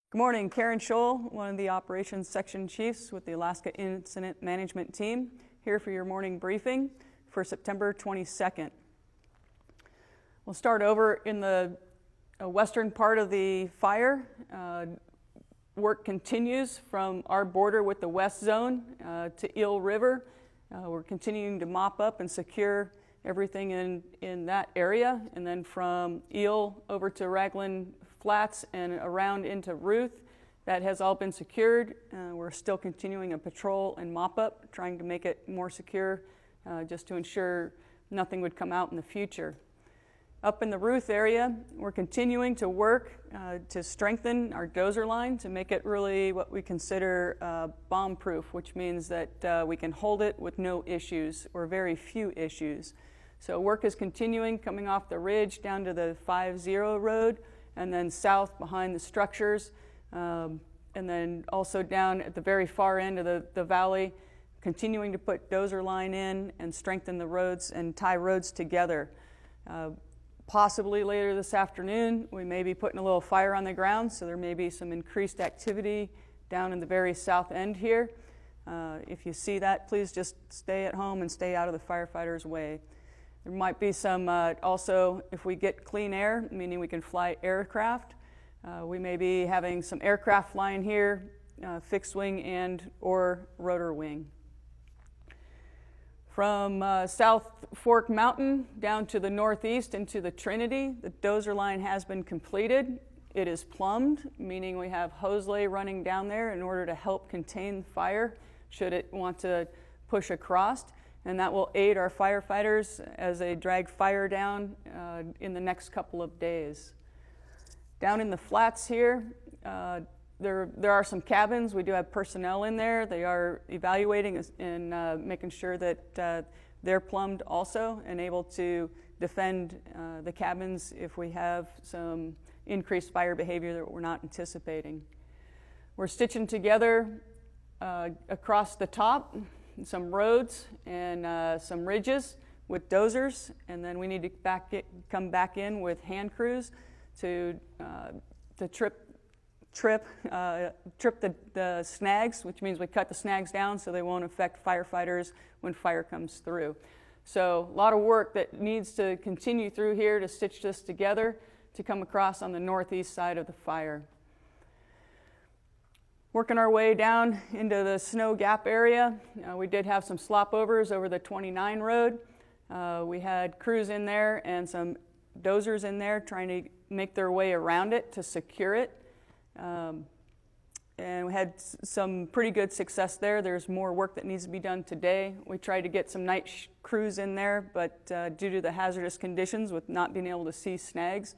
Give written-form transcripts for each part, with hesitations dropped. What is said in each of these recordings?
Good morning, Karen Scholl, one of the Operations Section Chiefs with the Alaska Incident Management Team, here for your morning briefing for September 22nd. We'll start over in the western part of the fire. Work continues from our border with the west zone to Eel River. We're continuing to mop up and secure everything in that area, and then from Eel over to Raglan Flats and around into Ruth. That has all been secured. We're still continuing a patrol and mop up, trying to make it more secure just to ensure nothing would come out in the future. Up in the Ruth area, we're continuing to work to strengthen our dozer line to make it really what we consider bomb-proof, which means that we can hold it with no issues or very few issues. So work is continuing coming off the ridge down to the 50 road, and then south behind the structures, and then also down at the very far end of the valley, continuing to put dozer line in and strengthen the roads and tie roads together. Possibly later this afternoon, we may be putting a little fire on the ground, so there may be some increased activity down in the very south end here. If you see that, please just stay at home and stay out of the firefighters' way. There might be some also, if we get clean air, meaning we can fly aircraft, we may be having some aircraft flying here, fixed wing and or rotor wing. From South Fork Mountain down to the northeast into the Trinity, the dozer line has been completed. It is plumbed, meaning we have hose lay running down there in order to help contain the fire should it want to push across. And that will aid our firefighters as they drag fire down in the next couple of days. Down in the flats here, there are some cabins. We do have personnel in there. They are evaluating and making sure that they're plumbed also and able to defend the cabins if we have some increased fire behavior that we're not anticipating. We're stitching together across the top some roads and some ridges with dozers, and then we need to come back in with hand crews to trip the snags, which means we cut the snags down so they won't affect firefighters when fire comes through. So a lot of work that needs to continue through here to stitch this together to come across on the northeast side of the fire. Working our way down into the Snow Gap area, we did have some slopovers over the 29 road. We had crews in there and some dozers in there trying to make their way around it to secure it. And we had some pretty good success there. There's more work that needs to be done today. We tried to get some night crews in there, but due to the hazardous conditions with not being able to see snags,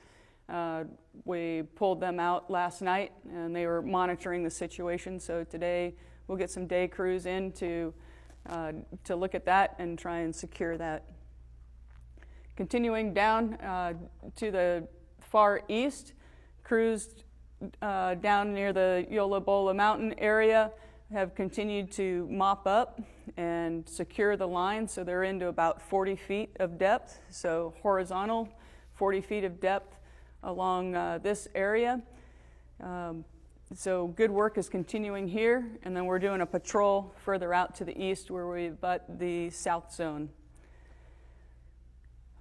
we pulled them out last night and they were monitoring the situation. So today we'll get some day crews in to look at that and try and secure that. Continuing down to the far east, crews down near the Yola Bola Mountain area have continued to mop up and secure the line, so they're into about 40 feet of depth, so horizontal 40 feet of depth along this area. So good work is continuing here, and then we're doing a patrol further out to the east where we butt the south zone.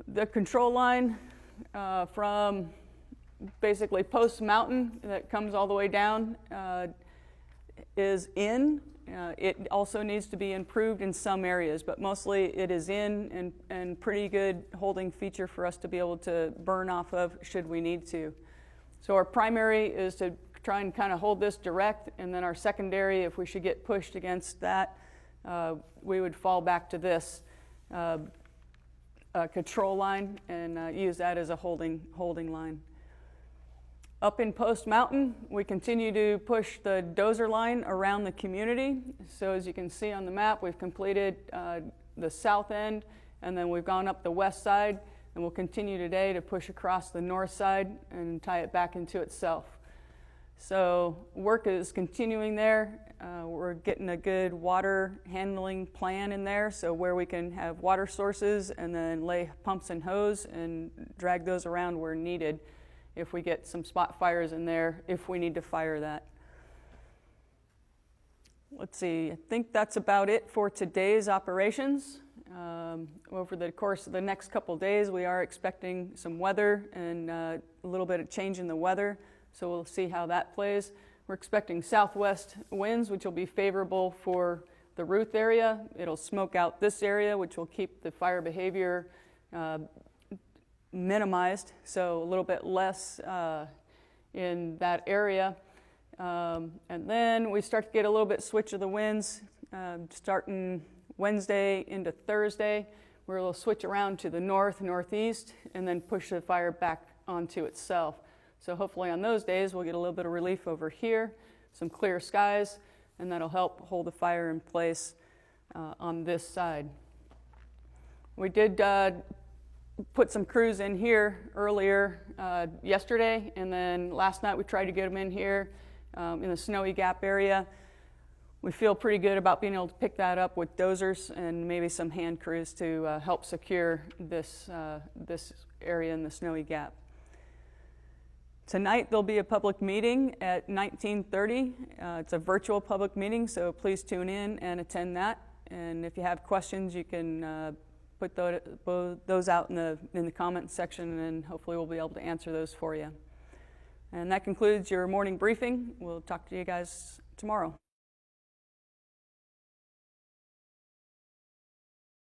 The control line from basically Post Mountain that comes all the way down is in. It also needs to be improved in some areas, but mostly it is in and pretty good holding feature for us to be able to burn off of should we need to. So our primary is to try and kind of hold this direct, and then our secondary, if we should get pushed against that, we would fall back to this control line and use that as a holding line. Up in Post Mountain, we continue to push the dozer line around the community. So as you can see on the map, we've completed the south end, and then we've gone up the west side, and we'll continue today to push across the north side and tie it back into itself. So work is continuing there. We're getting a good water handling plan in there, so where we can have water sources and then lay pumps and hose and drag those around where needed. if we get some spot fires in there, if we need to fire that. Let's see, I think that's about it for today's operations. Over the course of the next couple days, we are expecting some weather and a little bit of change in the weather, so we'll see how that plays. We're expecting southwest winds, which will be favorable for the Ruth area. It'll smoke out this area, which will keep the fire behavior minimized, so a little bit less in that area. And then we start to get a little bit switch of the winds starting Wednesday into Thursday, where it'll switch around to the north, northeast, and then push the fire back onto itself. So hopefully on those days we'll get a little bit of relief over here, some clear skies, and that'll help hold the fire in place on this side. We did put some crews in here earlier yesterday, and then last night we tried to get them in here in the Snowy Gap area. We feel pretty good about being able to pick that up with dozers and maybe some hand crews to help secure this area in the Snowy Gap. Tonight there'll be a public meeting at 19:30. It's a virtual public meeting, so please tune in and attend that. And if you have questions, you can put those out in the comment section, and hopefully we'll be able to answer those for you. And that concludes your morning briefing. We'll talk to you guys tomorrow.